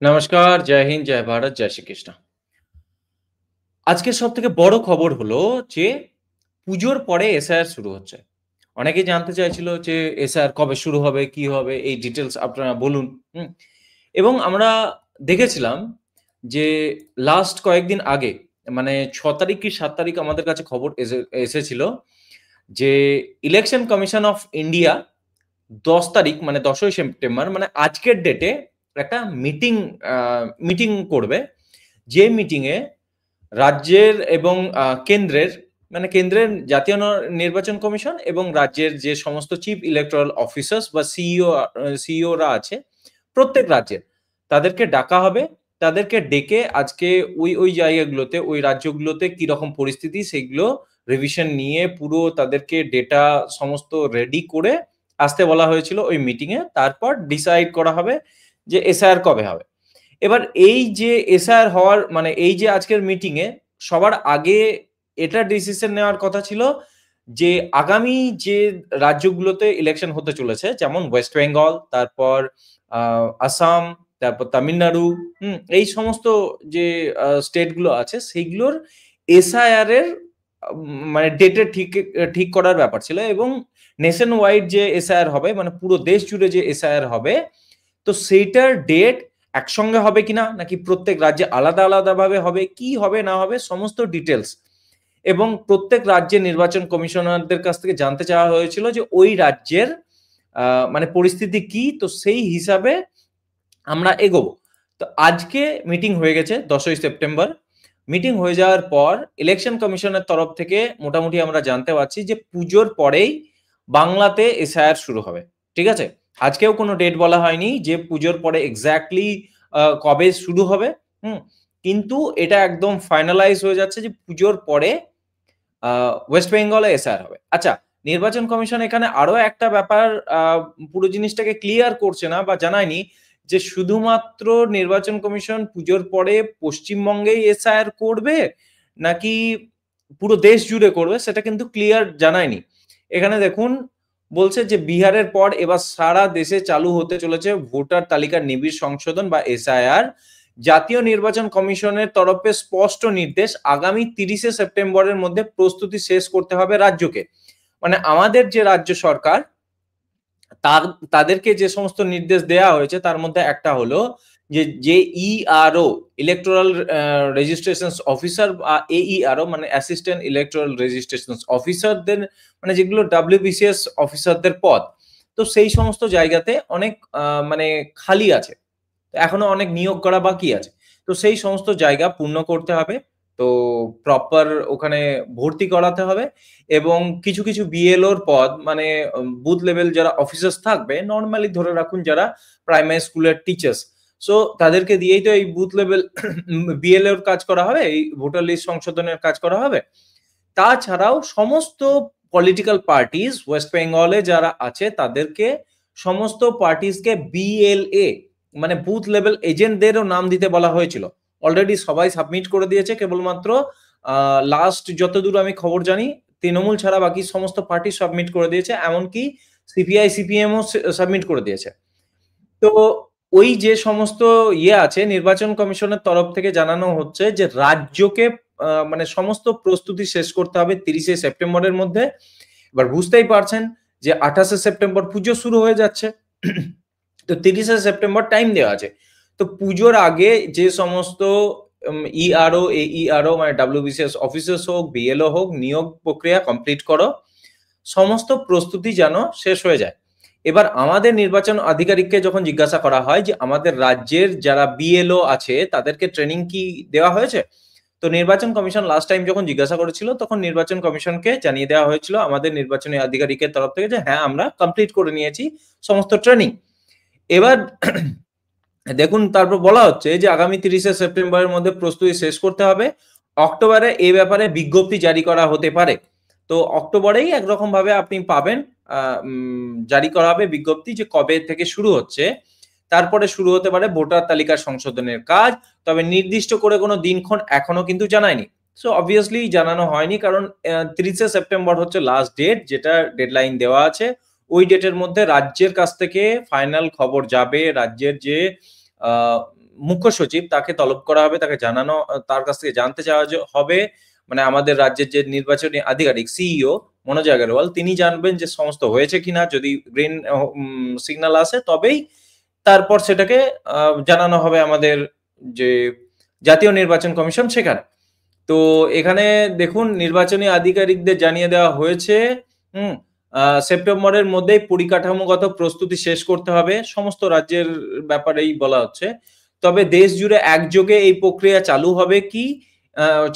নমস্কার, জয় হিন্দ, জয় ভারত, জয় শ্রীকৃষ্ণ। আজকের সবথেকে বড় খবর হলো যে পুজোর পরে এসআইআর শুরু হচ্ছে। অনেকেই জানতে চাইছিল যে এসআইআর কবে শুরু হবে, কি হবে? এই ডিটেইলস আপনারা বলুন। হুম? এবং আমরা দেখেছিলাম যে লাস্ট কয়েকদিন আগে মানে ৬ তারিখ কি ৭ তারিখ আমাদের কাছে খবর এসেছিল যে ইলেকশন কমিশন অফ ইন্ডিয়া ১০ তারিখ মানে ১০ই সেপ্টেম্বর মানে আজকের ডেটে একটা আ মিটিং করবে। যে মিটিংয়ে রাজ্যের এবং কেন্দ্রের মানে কেন্দ্রের জাতীয় নির্বাচন কমিশন এবং রাজ্যের যে সমস্ত চিফ ইলেকটোরাল অফিসার্স বা সিইওরা আছে প্রত্যেক রাজ্যের তাদেরকে ডাকা হবে। তাদেরকে ডেকে আজকে ওই জায়গাগুলোতে ওই রাজ্যগুলোতে কিরকম পরিস্থিতি সেগুলো রিভিশন নিয়ে পুরো তাদেরকে ডেটা সমস্ত রেডি করে আসতে বলা হয়েছিল ওই মিটিংয়ে। তারপর ডিসাইড করা হবে যে এসআইআর কবে হবে। এবার এই যে এসআইআর হওয়ার মানে এই যে আজকের মিটিং এ সবার আগে এটা ডিসিশন নেওয়ার কথা ছিল যে আগামী যে রাজ্যগুলোতে ইলেকশন হতে চলেছে যেমন ওয়েস্ট বেঙ্গল, তারপর আসাম, তারপর তামিলনাড়ু, এই সমস্ত যে স্টেট গুলো আছে সেইগুলোর এসআইআর এর মানে ডেটে ঠিক করার ব্যাপার ছিল এবং নেশন ওয়াইড যে এসআইআর হবে মানে পুরো দেশ জুড়ে যে এসআইআর হবে তো সেইটার ডেট একসঙ্গে হবে কিনা নাকি প্রত্যেক রাজ্যে আলাদা আলাদা ভাবে হবে, কি হবে না হবে সমস্ত ডিটেলস এবং প্রত্যেক রাজ্যের নির্বাচন কমিশনারদের কাছ থেকে জানতে চাওয়া হয়েছিল যে ওই রাজ্যের মানে পরিস্থিতি কি, তো সেই হিসাবে আমরা এগোবো। তো আজকে মিটিং হয়ে গেছে ১০ই সেপ্টেম্বর। মিটিং হয়ে যাওয়ার পর ইলেকশন কমিশনের তরফ থেকে মোটামুটি আমরা জানতে পারছি যে পুজোর পরেই বাংলাতে এসআইআর শুরু হবে। ঠিক আছে? আজকেও কোনো ডেট বলা হয়নি যে পুজোর পরে এক্সাক্টলি কবে শুরু হবে। হুম? কিন্তু এটা একদম ফাইনালাইজ হয়ে যাচ্ছে যে পুজোর পরে ওয়েস্ট বেঙ্গলে এসআইআর হবে। আচ্ছা, নির্বাচন কমিশন এখানে আরো একটা ব্যাপার আ পুরো জিনিসটাকে ক্লিয়ার করছে না বা জানায়নি যে শুধুমাত্র নির্বাচন কমিশন পুজোর পরে পশ্চিমবঙ্গেই এসআইআর করবে নাকি পুরো দেশ জুড়ে করবে সেটা কিন্তু ক্লিয়ার জানায়নি। এখানে দেখুন বলছে যে বিহারের পর এবার সারা দেশে চালু হতে চলেছে ভোটার তালিকার নিবিড় সংশোধন বা এসআইআর। জাতীয় নির্বাচন কমিশনের তরফে স্পষ্ট নির্দেশ আগামী ৩০শে সেপ্টেম্বরের মধ্যে প্রস্তুতি শেষ করতে হবে রাজ্যকে। মানে আমাদের যে রাজ্য সরকার তার তাদেরকে যে সমস্ত নির্দেশ দেয়া হয়েছে তার মধ্যে একটা হলো যে ইআরও ইলেকটোরাল রেজিস্ট্রেশনস অফিসার বা এইআরও মানে অ্যাসিস্ট্যান্ট ইলেকটোরাল রেজিস্ট্রেশনস অফিসারদের মানে যেগুলো ডব্লিউবিসিএস অফিসারদের পদ। তো সেই সমস্ত জায়গাতে অনেক মানে খালি আছে। এখনো অনেক নিয়োগ করা বাকি আছে। তো সেই সমস্ত জায়গা পূর্ণ করতে হবে। তো প্রপার ওখানে ভর্তি করাতে হবে এবং কিছু বিএলওর পদ মানে বুথ লেভেল যারা অফিসার্স থাকবে নরমালি ধরে রাখুন যারা প্রাইমারি স্কুলের টিচার্স। সো তাদেরকে দিয়েই তো এই বুথ লেভেল বিএলওর কাজ করা হবে, এই ভোটার লিস্ট সংশোধনের কাজ করা হবে। তাছাড়াও সমস্ত পলিটিক্যাল পার্টিস ওয়েস্ট বেঙ্গলে যারা আছে তাদেরকে সমস্ত পার্টিসকে বিএলএ মানে বুথ লেভেল এজেন্টদেরও নাম দিতে বলা হয়েছিল। অলরেডি সবাই সাবমিট করে দিয়েছে কেবলমাত্র লাস্ট যতদূর আমি খবর জানি তৃণমূল ছাড়া বাকি সমস্ত পার্টি সাবমিট করে দিয়েছে। এমনকি সিপিআই, সিপিএমও সাবমিট করে দিয়েছে। তো ওই যে সমস্ত আছে নির্বাচন কমিশনের তরফ থেকে জানানো হচ্ছে যে রাজ্যকে মানে সমস্ত প্রস্তুতি শেষ করতে হবে ৩০শে সেপ্টেম্বরের মধ্যে। এবার বুঝতেই পারছেন যে ২৮শে সেপ্টেম্বর পুজো শুরু হয়ে যাচ্ছে। তো ৩০শে সেপ্টেম্বর টাইম দেওয়া আছে। তো পুজোর আগে যে সমস্ত ইআরও, এইআরও মানে ডব্লিউবিসিএস অফিসার্স হোক, বিএলও হোক নিয়োগ প্রক্রিয়া কমপ্লিট করো। সমস্ত প্রস্তুতি যেন শেষ হয়ে যায়। এবার আমাদের নির্বাচন আধিকারিককে যখন জিজ্ঞাসা করা হয় যে আমাদের রাজ্যের যারা বিএলও আছে তাদেরকে ট্রেনিং কি দেওয়া হয়েছে? তো নির্বাচন কমিশন লাস্ট টাইম যখন জিজ্ঞাসা করেছিল তখন নির্বাচন কমিশনকে জানিয়ে দেওয়া হয়েছিল আমাদের নির্বাচনী আধিকারিকের তরফ থেকে যে হ্যাঁ, আমরা কমপ্লিট করে নিয়েছি সমস্ত ট্রেনিং। এবার দেখুন তারপর বলা হচ্ছে যে আগামী ৩০শে সেপ্টেম্বরের মধ্যে প্রস্তুতি শেষ করতে হবে। অক্টোবরে এই ব্যাপারে বিজ্ঞপ্তি জারি করা হতে পারে। তো অক্টোবরেই একরকম ভাবে আপনি পাবেন জারি করা হবে বিজ্ঞপ্তি যে কবে থেকে শুরু হচ্ছে। তারপরে শুরু হতে পারে ভোটার তালিকা সংশোধনের কাজ। তবে নির্দিষ্ট করে কোনো দিনক্ষণ এখনো কিন্তু জানায়নি। সো অবভিয়াসলি জানানো হয়নি কারণ ৩০শে সেপ্টেম্বর হচ্ছে লাস্ট ডেট যেটা ডেডলাইন দেওয়া আছে। ওই ডেটের মধ্যে রাজ্যের কাছ থেকে ফাইনাল খবর যাবে। রাজ্যের যে আ মুখ্য সচিব তাকে তলব করা হবে, তাকে জানানো তার কাছ থেকে জানতে চাওয়া হবে মানে আমাদের রাজ্যের যে নির্বাচনী আধিকারিক সিইও মনোজ আগরওয়াল তিনি জানবেন যে সমস্ত হয়েছে কিনা, যদি গ্রিন সিগন্যাল আসে তবেই তারপর সেটাকে জানানো হবে আমাদের যে জাতীয় নির্বাচন কমিশন সেখানে। তো এখানে দেখুন নির্বাচনী আধিকারিকদের জানিয়ে দেওয়া হয়েছে হুম সেপ্টেম্বরের মধ্যেই পরিকাঠামোগত প্রস্তুতি শেষ করতে হবে, সমস্ত রাজ্যের ব্যাপারেই বলা হচ্ছে। তবে দেশ জুড়ে একযোগে এই প্রক্রিয়া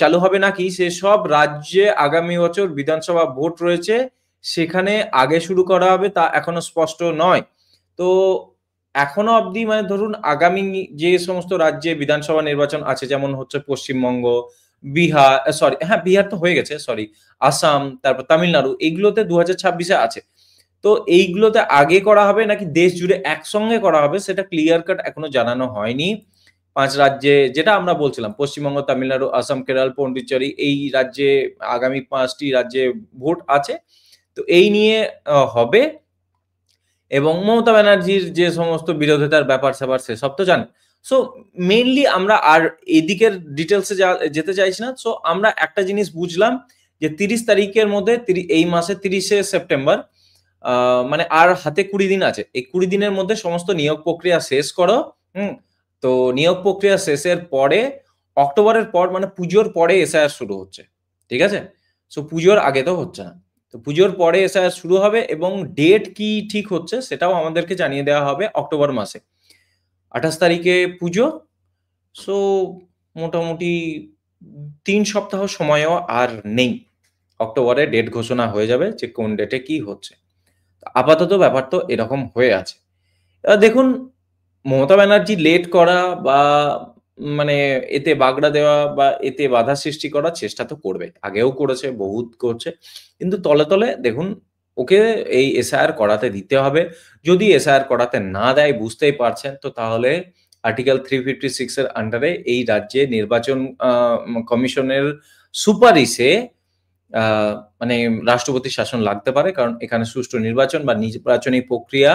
চালু হবে নাকি সেসব রাজ্যে আগামী বছর বিধানসভা ভোট রয়েছে, সেখানে আগে শুরু করা হবে তা এখনো স্পষ্ট নয়। তো এখনো অবধি মানে ধরুন আগামী যে সমস্ত রাজ্যে বিধানসভা নির্বাচন আছে যেমন হচ্ছে পশ্চিমবঙ্গ, বিহার বিহার তো হয়ে গেছে সরি, আসাম, তারপর তামিলনাড়ু এইগুলোতে 2026 আছে। তো এইগুলোতে আগে করা হবে নাকি দেশ জুড়ে একসঙ্গে করা হবে সেটা ক্লিয়ার কাট এখনো জানানো হয়নি। ৫ রাজ্যে যেটা আমরা বলছিলাম পশ্চিমবঙ্গ, তামিলনাড়ু, আসাম, কেরল, পন্ডিচেরি এই রাজ্যে আগামী ৫ টি রাজ্যে ভোট আছে। তো এই নিয়ে হবে এবং মমতা ব্যানার্জির যে সমস্ত বিরোধিতার ব্যাপার-স্যাপার সেসব তো জানেন। সো মেইনলি আমরা আর এদিকের ডিটেইলস এ যেতে চাইছি না। সো আমরা একটা জিনিস বুঝলাম যে ৩০ তারিখের মধ্যে এই মাসের ৩০ শে সেপ্টেম্বর আ মানে আর হাতে ২০ দিন আছে। এই ২০ দিনের মধ্যে সমস্ত নিয়োগ প্রক্রিয়া শেষ করো। হুম? তো নিয়োগ প্রক্রিয়া শেষের পরে অক্টোবরের পর মানে পুজোর পরে এসআইআর শুরু হচ্ছে। ঠিক আছে? সো পুজোর আগে তো হচ্ছে না। তো পুজোর পরে এসআইআর শুরু হবে এবং ডেট কি ঠিক হচ্ছে সেটাও আমাদেরকে জানিয়ে দেওয়া হবে অক্টোবর মাসে। ২৮ তারিখে পুজো। সো মোটামুটি ৩ সপ্তাহ সময়ও আর নেই। অক্টোবরে ডেট ঘোষণা হয়ে যাবে যে কোন ডেটে কি হচ্ছে। আপাতত ব্যাপার তো এরকম হয়ে আছে। দেখুন মমতা ব্যানার্জি লেট করা বা মানে এতে বাগড়া দেওয়া বা এতে বাধা সৃষ্টি করার চেষ্টা তো করবে। আগেও করেছে, বহুত করছে। কিন্তু তলে, তলে দেখুন ওকে এই এসআইআর করাতে দিতে হবে। যদি এসআইআর করাতে না দেয় বুঝতেই পারছেন তো তাহলে আর্টিকেল 356 এর আন্ডারে এই রাজ্যে নির্বাচন আ কমিশনের সুপারিশে আ মানে রাষ্ট্রপতির শাসন লাগতে পারে। কারণ এখানে সুষ্ঠু নির্বাচন বা নির্বাচনী প্রক্রিয়া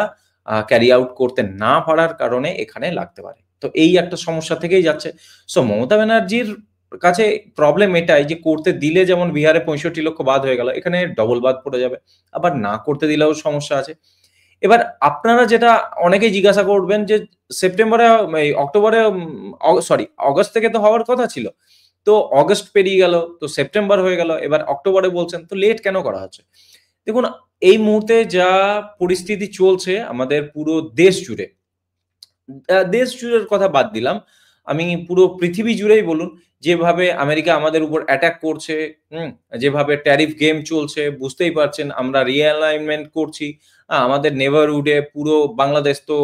ক্যারি আউট করতে না পারার কারণে এখানে লাগতে পারে। তো এই একটা সমস্যা থেকেই যাচ্ছে। সো মমতা ব্যানার্জির কাছে প্রবলেম এটাই যে করতে দিলে যেমন বিহারে ৬৫ লক্ষ বাদ হয়ে গেল, এখানে ডবল বাদ পড়ে যাবে। আবার না করতে দিলেও সমস্যা আছে। এবার আপনারা যেটা অনেকেই জিজ্ঞাসা করবেন যে সেপ্টেম্বরে এই অক্টোবরে অগাস্ট থেকে তো হওয়ার কথা ছিল। তো অগাস্ট পেরিয়ে গেল, তো সেপ্টেম্বর হয়ে গেল। এবার অক্টোবরে বলছেন, তো লেট কেন করা হচ্ছে? দেখুন এই মুহূর্তে যা পরিস্থিতি চলছে আমাদের পুরো দেশ জুড়ে, দেশ জুড়ের কথা বাদ দিলাম। আমি পুরো পৃথিবী জুড়েই বলুন, যেভাবে আমেরিকা আমাদের উপর অ্যাটাক করছে, হুম? যেভাবে ট্যারিফ গেম চলছে বুঝতেই পারছেন আমরা রিঅ্যালাইনমেন্ট করছি। আমাদের নেবারহুড এ পুরো বাংলাদেশ তো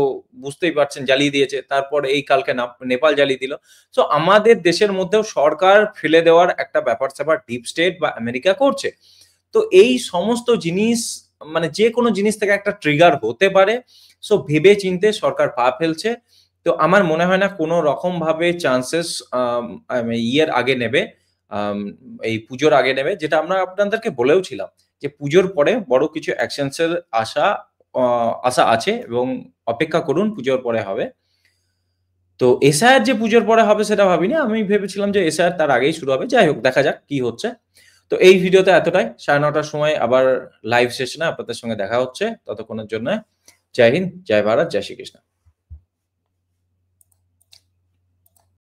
বুঝতেই পারছেন জ্বালিয়ে দিয়েছে। তারপর এই কালকে নেপাল জ্বালিয়ে দিল। সো আমাদের দেশের মধ্যেও সরকার ফেলে দেওয়ার একটা ব্যাপার-স্যাপার ডিপ স্টেট বা আমেরিকা করছে। তো এই সমস্ত জিনিস মানে যেকোনো জিনিস থেকে একটা ট্রিগার হতে পারে। সো ভেবে চিন্তে সরকার পা ফেলছে। তো আমার মনে হয় না কোনো রকমভাবে চান্সেস আম আম ইয়ের আগে নেবে। আম এই পুজোর আগে নেবে। যেটা আমরা আপনাদেরকে বলেও ছিলাম যে পুজোর পরে বড় কিছু অ্যাকশনস এর অ আশা আছে এবং অপেক্ষা করুন পুজোর পরে হবে। তো এসআইআর যে পুজোর পরে হবে সেটা ভাবিনি। আমি ভেবেছিলাম যে এসআইআর তার আগেই শুরু হবে। যাই হোক দেখা যাক কি হচ্ছে। তো এই ভিডিওতে এতটাই। ৯:৩০ টার সময় আবার লাইভ সেশনে আপনাদের সঙ্গে দেখা হচ্ছে। ততক্ষণের জন্য জয় হিন্দ, জয় ভারত, জয় শ্রীকৃষ্ণ।